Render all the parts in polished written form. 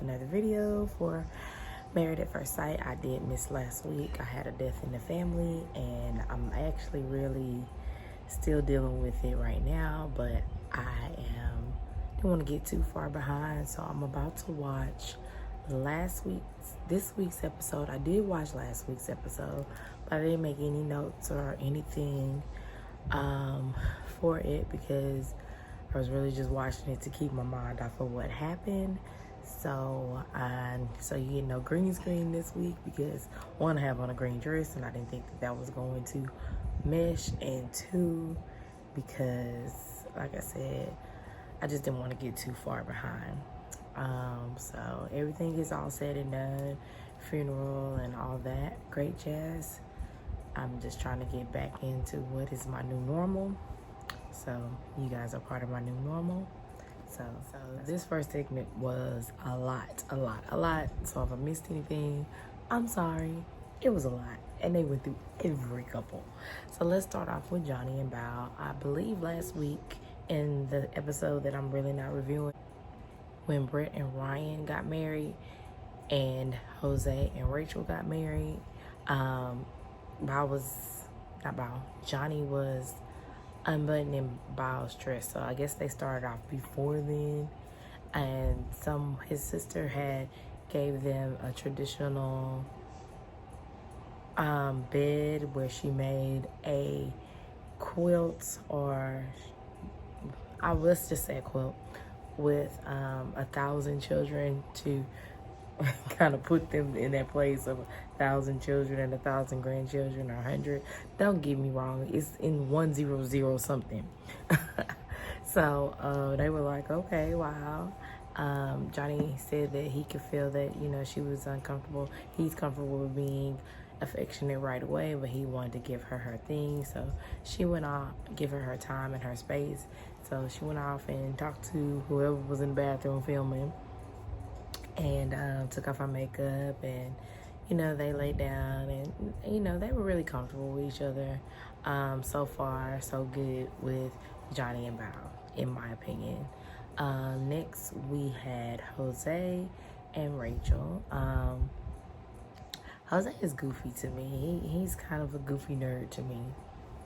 with another video for Married at First Sight. I did miss last week. I had a death in the family, and I'm actually really still dealing with it right now, but don't want to get too far behind, so I'm about to watch this week's episode. I did watch last week's episode, but I didn't make any notes or anything for it because I was really just watching it to keep my mind off of what happened. So you know, green screen this week because one, I have on a green dress and I didn't think that was going to mesh, and two, because like I said, I just didn't want to get too far behind. So everything is all said and done, funeral and all that great jazz. I'm just trying to get back into what is my new normal. So you guys are part of my new normal. So this first segment was a lot. So if I missed anything, I'm sorry. It was a lot, and they went through every couple. So let's start off with Johnny and Bao. I believe last week in the episode that I'm really not reviewing, when Brett and Ryan got married and Jose and Rachel got married, Johnny was unbuttoning Bao's dress. So I guess they started off before then, and his sister had gave them a traditional bed where she made a quilt, or let's just say a quilt with 1,000 children to kind of put them in that place of 1,000 children and 1,000 grandchildren, or 100. Don't get me wrong, it's in 100 something. So they were like, okay, wow. Johnny said that he could feel that, you know, she was uncomfortable. He's comfortable with being affectionate right away, but he wanted to give her things. So she went off, give her time and her space. So she went off and talked to whoever was in the bathroom filming, and took off her makeup, and you know, they laid down, and you know, they were really comfortable with each other. So far so good with Johnny and Bao, in my opinion. Next we had Jose and Rachel. Jose is goofy to me. He's kind of a goofy nerd to me.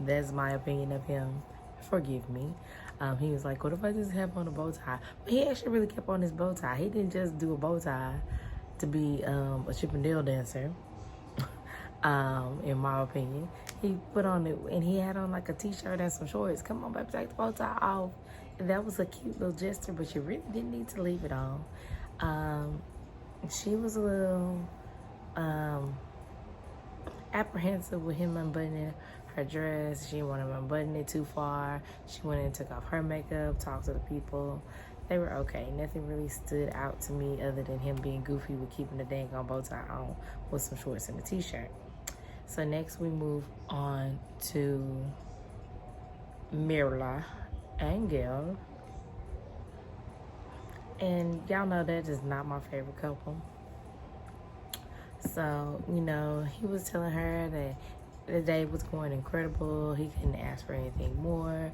That's my opinion of him. Forgive me. He was like, what if I just have on a bow tie? But he actually really kept on his bow tie. He didn't just do a bow tie to be a Chippendale dancer, in my opinion. He put on it, and he had on like a t-shirt and some shorts. Come on, baby, take the bow tie off. And that was a cute little gesture, but you really didn't need to leave it on. She was a little apprehensive with him unbuttoning her dress. She didn't want him unbuttoning it too far. She went in and took off her makeup, talked to the people. They were okay. Nothing really stood out to me other than him being goofy with keeping the dang on bow tie on with some shorts and a t-shirt. So next we move on to Mirla and Gil. And y'all know that is not my favorite couple. So, you know, he was telling her that the day was going incredible. He couldn't ask for anything more.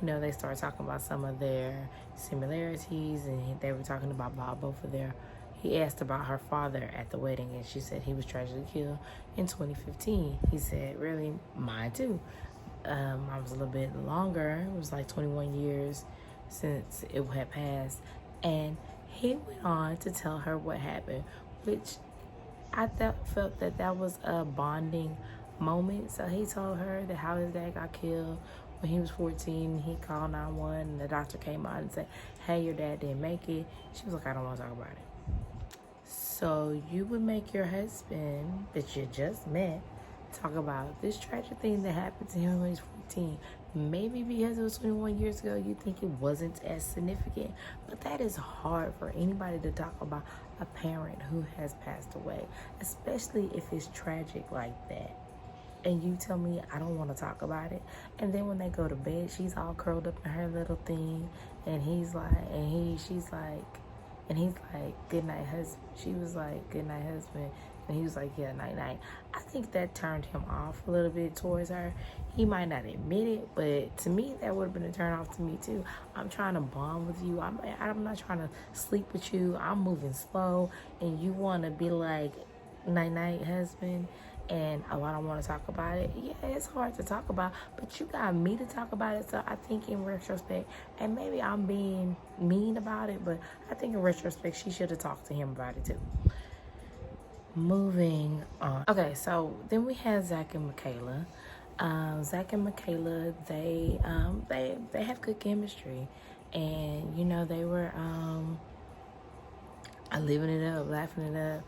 You know, they started talking about some of their similarities, and they were talking about both of their. He asked about her father at the wedding, and she said he was tragically killed in 2015. He said, really? Mine too. I was a little bit longer. It was like 21 years since it had passed. And he went on to tell her what happened, which I felt that was a bonding moment. So he told her that how his dad got killed when he was 14. He called 911, and the doctor came out and said, hey, your dad didn't make it. She was like, I don't want to talk about it. So you would make your husband that you just met talk about this tragic thing that happened to him when he was 14. Maybe because it was 21 years ago, you think it wasn't as significant, but that is hard for anybody to talk about a parent who has passed away, especially if it's tragic like that. And you tell me I don't want to talk about it. And then when they go to bed, she's all curled up in her little thing, and he's like, and he's like, good night, husband. She was like, good night, husband. And he was like, yeah, night-night. I think that turned him off a little bit towards her. He might not admit it, but to me, that would have been a turn off to me too. I'm trying to bond with you. I'm not trying to sleep with you. I'm moving slow, and you want to be like, night-night, husband, and I don't want to talk about it. Yeah, it's hard to talk about, but you got me to talk about it. So I think in retrospect, and maybe I'm being mean about it, but I think in retrospect, she should have talked to him about it too. Moving on. Okay, so then we had Zach and Michaela. Zach and Michaela, they have good chemistry, and you know they were living it up, laughing it up.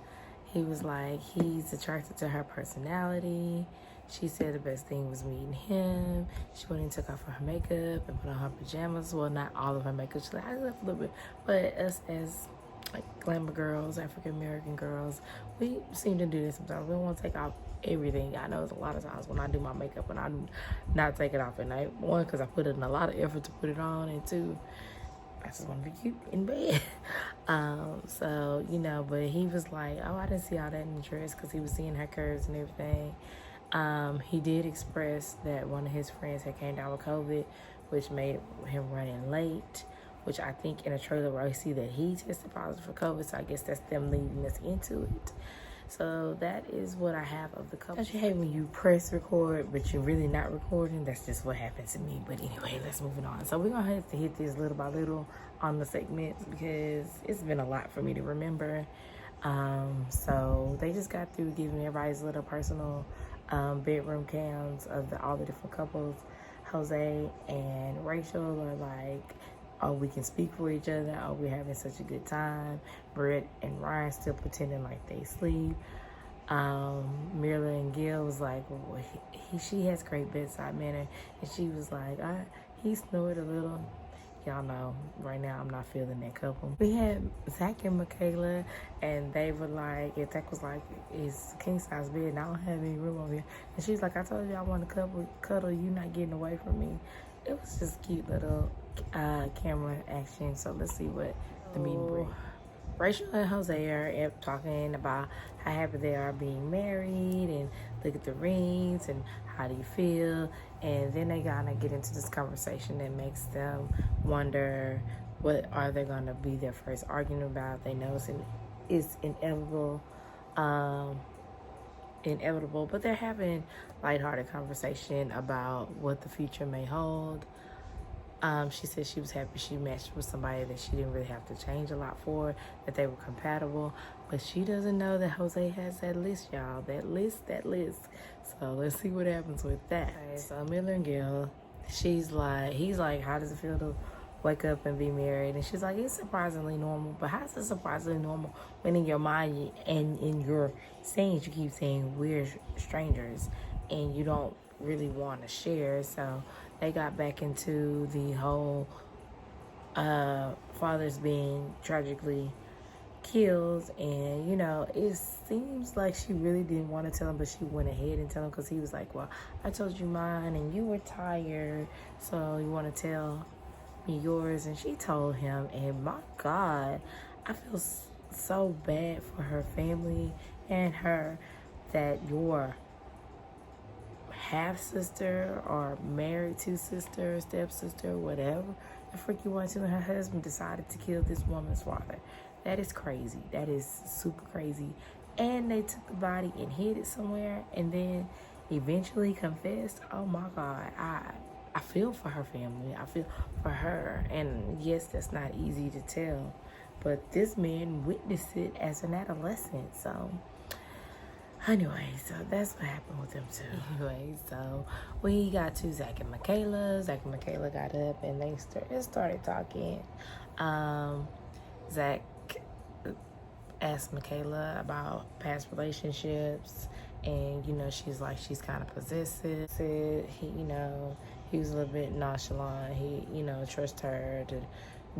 He was like, he's attracted to her personality. She said the best thing was meeting him. She went and took off her makeup and put on her pajamas. Well, not all of her makeup. She's like, I left a little bit. But us as like glamour girls, African American girls, we seem to do this sometimes. We don't want to take off everything. I know it's a lot of times when I do my makeup and I do not take it off at night. One, because I put in a lot of effort to put it on, and two, I just want to be cute in bed. So, you know, but he was like, oh, I didn't see all that in the dress, because he was seeing her curves and everything. He did express that one of his friends had came down with COVID, which made him running late, which I think in a trailer where I see that he tested positive for COVID, so I guess that's them leading us into it. So that is what I have of the couple. Don't you hate when you press record, but you're really not recording? That's just what happened to me. But anyway, let's move it on. So we're going to have to hit this little by little on the segments, because it's been a lot for me to remember. So they just got through giving everybody's little personal bedroom cams of all the different couples. Jose and Rachel are like, oh, we can speak for each other. Oh, we're having such a good time. Brett and Ryan still pretending like they sleep. Mirla and Gail was like, well, she has great bedside manner. And she was like, he snored a little. Y'all know, right now I'm not feeling that couple. We had Zach and Michaela, and they were like, Zach was like, it's a king size bed and I don't have any room over here. And she's like, I told you I want to cuddle, you not getting away from me. It was just cute little camera action. So let's see what the meeting brings. Rachel and Jose are talking about how happy they are being married, and look at the rings and how do you feel. And then they gonna get into this conversation that makes them wonder, what are they gonna be their first argument about? They know it's inevitable, but they're having lighthearted conversation about what the future may hold. She said she was happy she matched with somebody that she didn't really have to change a lot for, that they were compatible. But she doesn't know that Jose has that list, y'all. That list. So let's see what happens with that. Okay, so Mirla and Gil, he's like, how does it feel to wake up and be married? And she's like, it's surprisingly normal. But how's it surprisingly normal when in your mind and in your sayings you keep saying we're strangers and you don't really want to share? So they got back into the whole fathers being tragically killed, and you know, it seems like she really didn't want to tell him, but she went ahead and tell him, because he was like, well, I told you mine and you were tired, so you want to tell me yours? And she told him, and my God, I feel so bad for her family and her, that your half sister or married to sister, stepsister, whatever the freak you want to, and her husband decided to kill this woman's father. That is crazy. That is super crazy. And they took the body and hid it somewhere, and then eventually confessed. Oh my God, I feel for her family. I feel for her. And yes, that's not easy to tell, but this man witnessed it as an adolescent. So anyway, so that's what happened with them two. Anyway, so we got to Zach and Michaela. Zach and Michaela got up and they started talking. Zach asked Michaela about past relationships, and you know, she's like, she's kind of possessive. Said he was a little bit nonchalant. He, trusts her to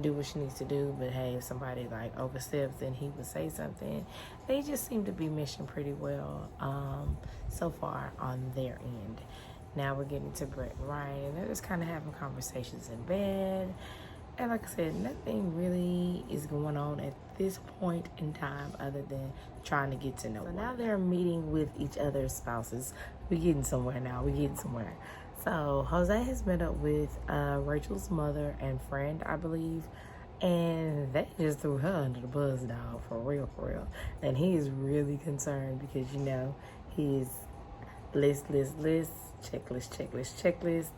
do what she needs to do, but hey, if somebody like oversteps, then he would say something. They just seem to be meshing pretty well so far on their end. Now we're getting to Brett and Ryan. They're just kind of having conversations in bed, and like I said, nothing really is going on this point in time other than trying to get to know one. Now they're meeting with each other's spouses. We're getting somewhere now. We're getting somewhere. So Jose has met up with Rachel's mother and friend, I believe. And they just threw her under the bus, dog, for real, for real. And he is really concerned because, you know, he's list, checklist.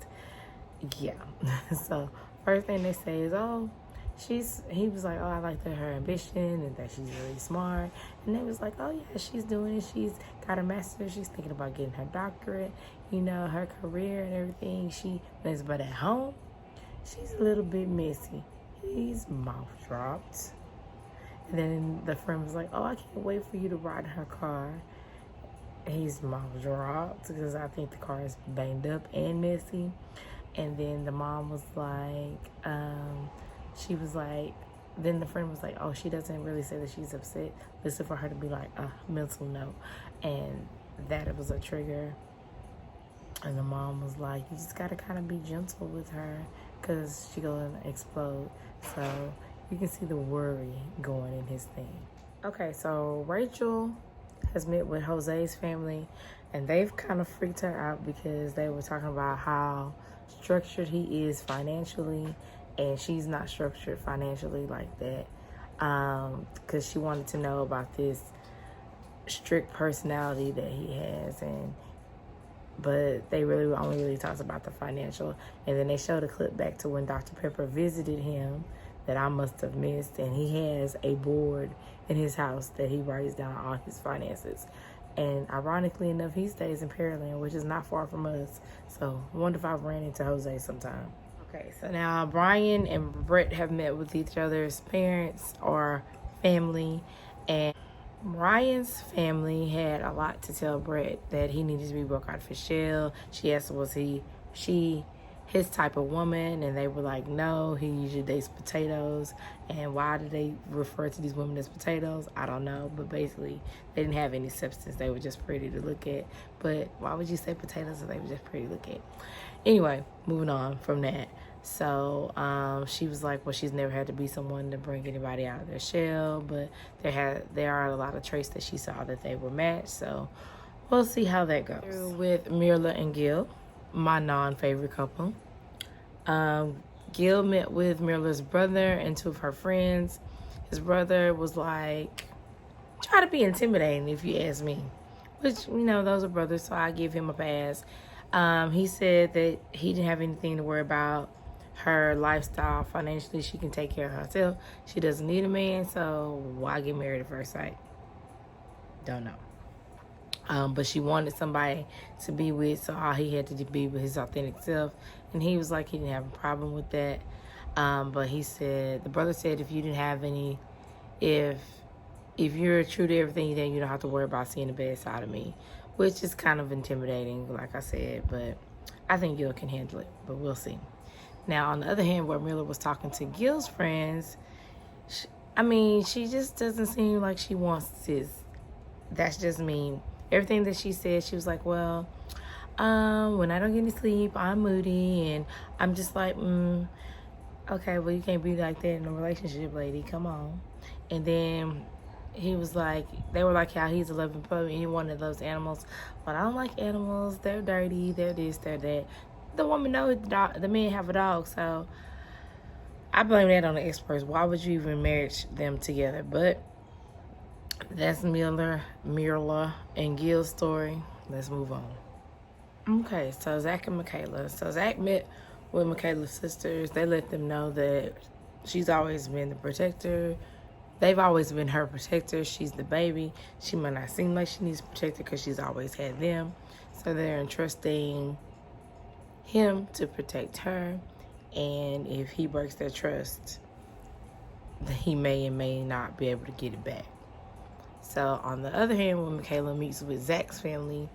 Yeah. So first thing they say is, oh, he was like, oh, I like her ambition and that she's really smart. And they was like, oh yeah, she's doing it. She's got her master's. She's thinking about getting her doctorate, you know, her career and everything. But at home, she's a little bit messy. He's mouth dropped. And then the friend was like, oh, I can't wait for you to ride in her car. He's mouth dropped because I think the car is banged up and messy. And then the mom was like, then the friend was like, oh, she doesn't really say that she's upset. Listen for her to be like, mental note. And that it was a trigger. And the mom was like, you just got to kind of be gentle with her because she's going to explode. So you can see the worry going in his thing. Okay, so Rachel has met with Jose's family, and they've kind of freaked her out because they were talking about how structured he is financially, and she's not structured financially like that, because she wanted to know about this strict personality that he has, but they only really talked about the financial. And then they showed a clip back to when Dr. Pepper visited him that I must have missed, and he has a board in his house that he writes down all his finances. And ironically enough, he stays in Pearland, which is not far from us. So I wonder if I ran into Jose sometime. Okay, so now Brian and Brett have met with each other's parents or family, and Ryan's family had a lot to tell Brett that he needed to be broke out of his shell. She asked, was she his type of woman? And they were like, no, he usually dates potatoes. And why do they refer to these women as potatoes? I don't know. But basically, they didn't have any substance. They were just pretty to look at. But why would you say potatoes if they were just pretty to look at? Anyway, moving on from that. So she was like, well, she's never had to be someone to bring anybody out of their shell, but there are a lot of traits that she saw that they were matched. So we'll see how that goes. With Mirla and Gil, my non-favorite couple. Gil met with Mirla's brother and two of her friends. His brother was like, try to be intimidating if you ask me, which, you know, those are brothers, so I give him a pass. He said that he didn't have anything to worry about. Her lifestyle, financially, she can take care of herself. She doesn't need a man, so why get married at first sight? Don't know. But she wanted somebody to be with, so all he had to be with his authentic self. And he was like, he didn't have a problem with that. But he said, the brother said, if you didn't have any, if you're true to everything, then you don't have to worry about seeing the bad side of me, which is kind of intimidating, like I said. But I think Gil can handle it, but we'll see. Now, on the other hand, where Mirla was talking to Gil's friends, she just doesn't seem like she wants this. That's just me. Everything that she said, she was like, well, when I don't get any sleep, I'm moody. And I'm just like, okay, well, you can't be like that in a relationship, lady. Come on. And then he was like, they were like how he's a loving puppy, anyone that loves animals. But I don't like animals. They're dirty. They're this, they're that. The woman knows the men have a dog, so I blame that on the experts. Why would you even marry them together? But that's Mirla and Gil's story. Let's move on. Okay, so Zach and Michaela. So Zach met with Michaela's sisters. They let them know that she's always been the protector. They've always been her protector. She's the baby. She might not seem like she needs a protector because she's always had them. So they're entrusting him to protect her, and if he breaks their trust, he may and may not be able to get it back. So on the other hand, when Michaela meets with Zach's family,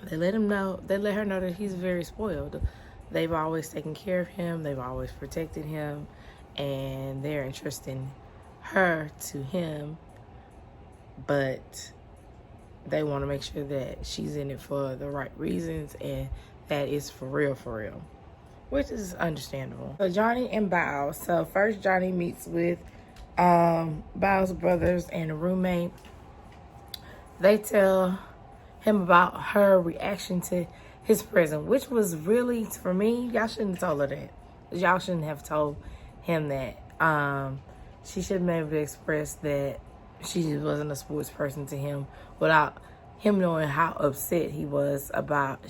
they let her know that he's very spoiled. They've always taken care of him, they've always protected him, and they're entrusting her to him, but they want to make sure that she's in it for the right reasons and that is for real, which is understandable. So Johnny and Bao. So first Johnny meets with Bao's brothers and a roommate, they tell him about her reaction to his present, which was really, for me, y'all shouldn't have told her that. Y'all shouldn't have told him that. She should have been able to express that she just wasn't a sports person to him without him knowing how upset she was about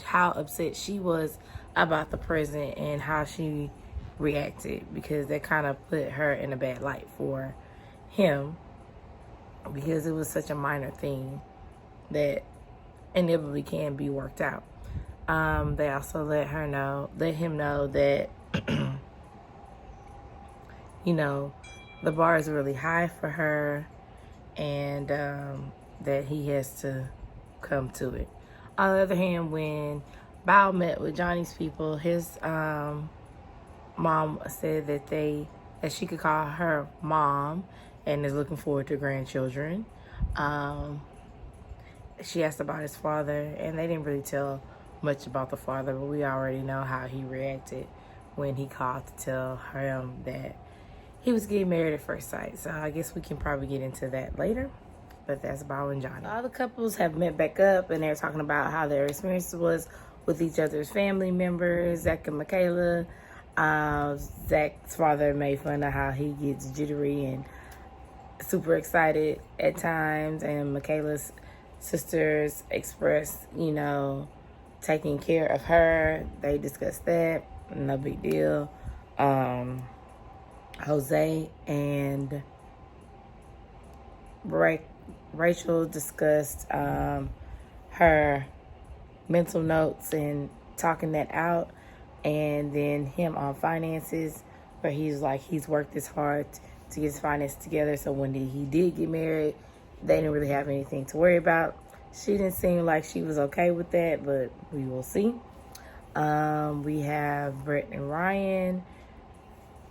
the present and how she reacted, because that kind of put her in a bad light for him, because it was such a minor thing that inevitably can be worked out. They also let him know that the bar is really high for her, and that he has to come to it. On the other hand, when Bao met with Johnny's people, his mom said that she could call her mom and is looking forward to grandchildren. She asked about his father, and they didn't really tell much about the father, but we already know how he reacted when he called to tell him that he was getting married at first sight. So I guess we can probably get into that later. But that's Bao and Johnny. All the couples have met back up, and they're talking about how their experience was with each other's family members. Zach and Michaela. Zach's father made fun of how he gets jittery and super excited at times, and Michaela's sisters expressed, taking care of her. They discussed that. No big deal. Jose and Rachel discussed her mental notes and talking that out, and then him on finances, where he's worked this hard to get his finances together, so when he did get married, they didn't really have anything to worry about. She didn't seem like she was okay with that, but we will see. We have Brett and Ryan.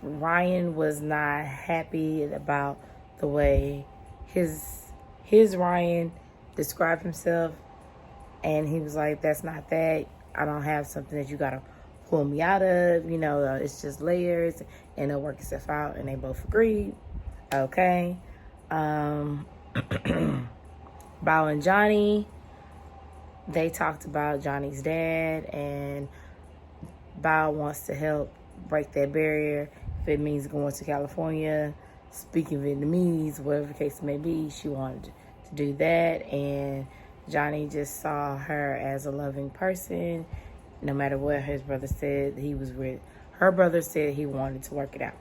Ryan was not happy about the way his Ryan described himself, and he was like, that's not that. I don't have something that you gotta pull me out of, it's just layers, and it'll work itself out. And they both agreed. Okay. Bao and Johnny, they talked about Johnny's dad, and Bao wants to help break that barrier. If it means going to California, speaking Vietnamese, whatever the case may be, she wanted to do that. And Johnny just saw her as a loving person, no matter what his brother said. Her brother said he wanted to work it out.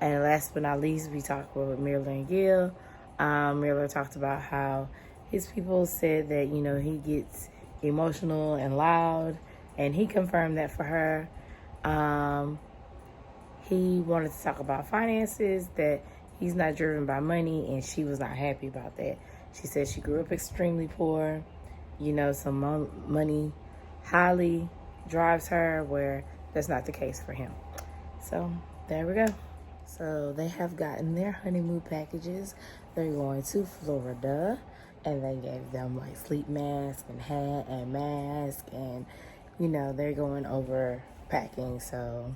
And last but not least, we talked with Mirla and Gil. Mirla talked about how his people said that, he gets emotional and loud, and he confirmed that for her. He wanted to talk about finances, that he's not driven by money, and she was not happy about that. She said she grew up extremely poor. Some money highly drives her, where that's not the case for him. So there we go. So they have gotten their honeymoon packages. They're going to Florida, and they gave them sleep mask and hat and mask, and they're going over packing. So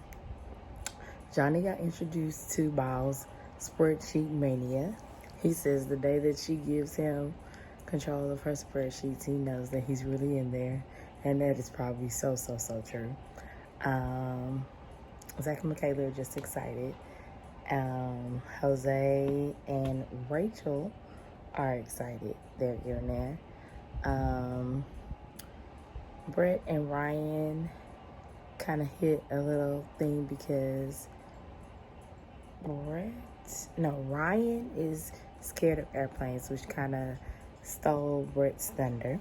Johnny got introduced to Bao's spreadsheet mania. He says the day that she gives him control of her spreadsheets, he knows that he's really in there, and that is probably so true. Zach and Michaela are just excited. Jose and Rachel are excited. They're in there. Brett and Ryan kind of hit a little thing, because Ryan is scared of airplanes, which kind of stole Brett's thunder.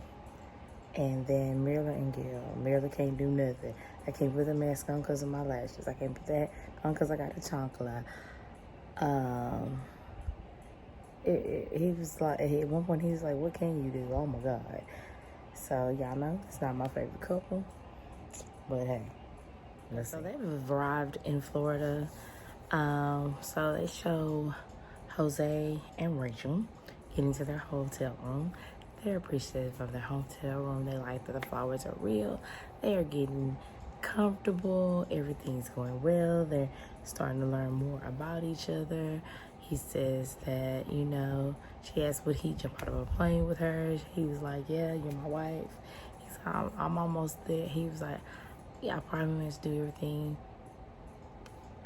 And then Mirla and Gil. Mirla can't do nothing. I can't put the mask on because of my lashes. I can't put that on because I got a chancla. He was like, at one point he was like, what can you do? Oh my God. So y'all know it's not my favorite couple, but hey, so they've arrived in Florida. So they show Jose and Rachel getting to their hotel room. They're appreciative of their hotel room. They like that the flowers are real. They are getting comfortable. Everything's going well. They're starting to learn more about each other. He says that, you know, she asked would he jump out of a plane with her. He was like, yeah, you're my wife. He's like, I'm almost there. He was like, yeah, I promise to do everything.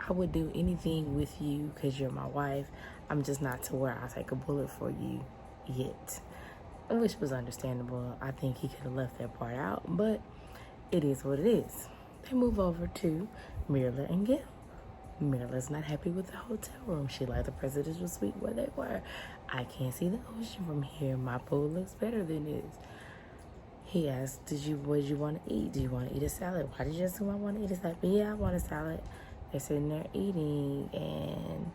I would do anything with you because you're my wife. I'm just not to where I'll take a bullet for you yet. Which was understandable. I think he could have left that part out, but it is what it is. They move over to Mirla and Gil. Mirla's not happy with the hotel room. She liked the presidential suite where they were. I can't see the ocean from here. My pool looks better than his. He asked, what did you want to eat? Do you want to eat a salad? Why did you assume I want to eat a salad? Yeah, I want a salad. They're sitting there eating, and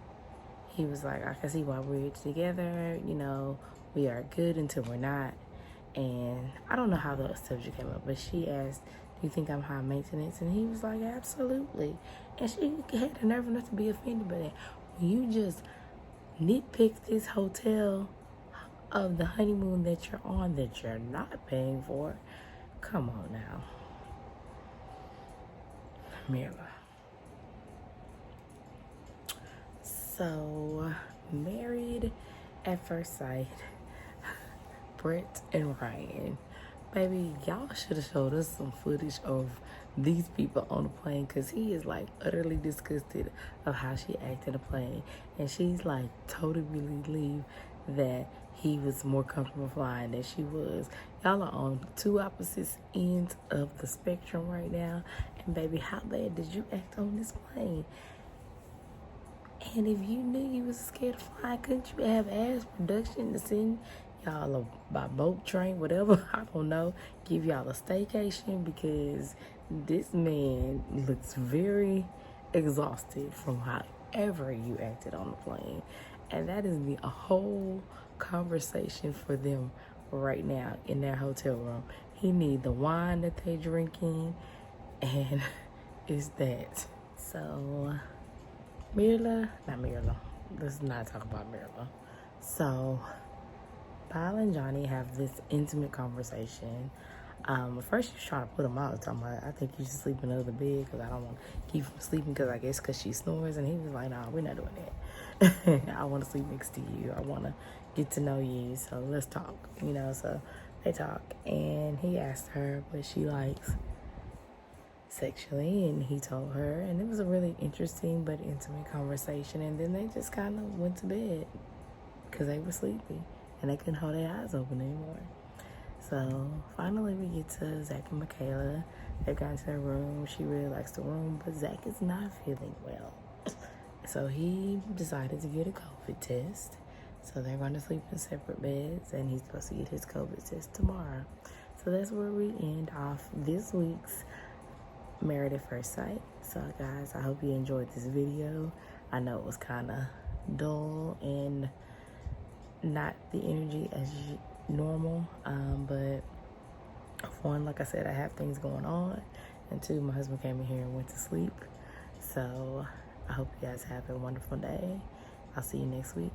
he was like, I can see why we're together. You know, we are good until we're not. And I don't know how the subject came up, but she asked, do you think I'm high maintenance? And he was like, absolutely. And she had the nerve enough to be offended by that. When you just nitpick this hotel of the honeymoon that you're on that you're not paying for, come on now. Mirla. So, Married at First Sight, Brett and Ryan. Baby, y'all should have showed us some footage of these people on the plane, because he is like utterly disgusted of how she acted on the plane. And she's like totally believe that he was more comfortable flying than she was. Y'all are on two opposite ends of the spectrum right now. And baby, how bad did you act on this plane? And if you knew you was scared of flying, couldn't you have asked production to send y'all by boat, train, whatever? I don't know. Give y'all a staycation, because this man looks very exhausted from however you acted on the plane. And that is a whole conversation for them right now in their hotel room. He need the wine that they drinking, and it's that. So, let's not talk about Mirla. So, Bao and Johnny have this intimate conversation. First she's trying to put him out, talking about, I think you should sleep in another bed because I don't want to keep from sleeping, because I guess because she snores. And he was like, nah, we're not doing that. I want to sleep next to you. I want to get to know you, so let's talk, you know. So they talk, and he asked her what she likes sexually, and he told her, and it was a really interesting but intimate conversation. And then they just kind of went to bed because they were sleepy and they couldn't hold their eyes open anymore. So finally we get to Zach and Michaela. They've gotten to their room. She really likes the room, but Zach is not feeling well. So he decided to get a COVID test. So they're going to sleep in separate beds, and he's supposed to get his COVID test tomorrow. So that's where we end off this week's Married at First Sight. So guys, I hope you enjoyed this video. I know it was kind of dull and not the energy as normal, but one, like I said, I have things going on, and two, my husband came in here and went to sleep. So I hope you guys have a wonderful day. I'll see you next week.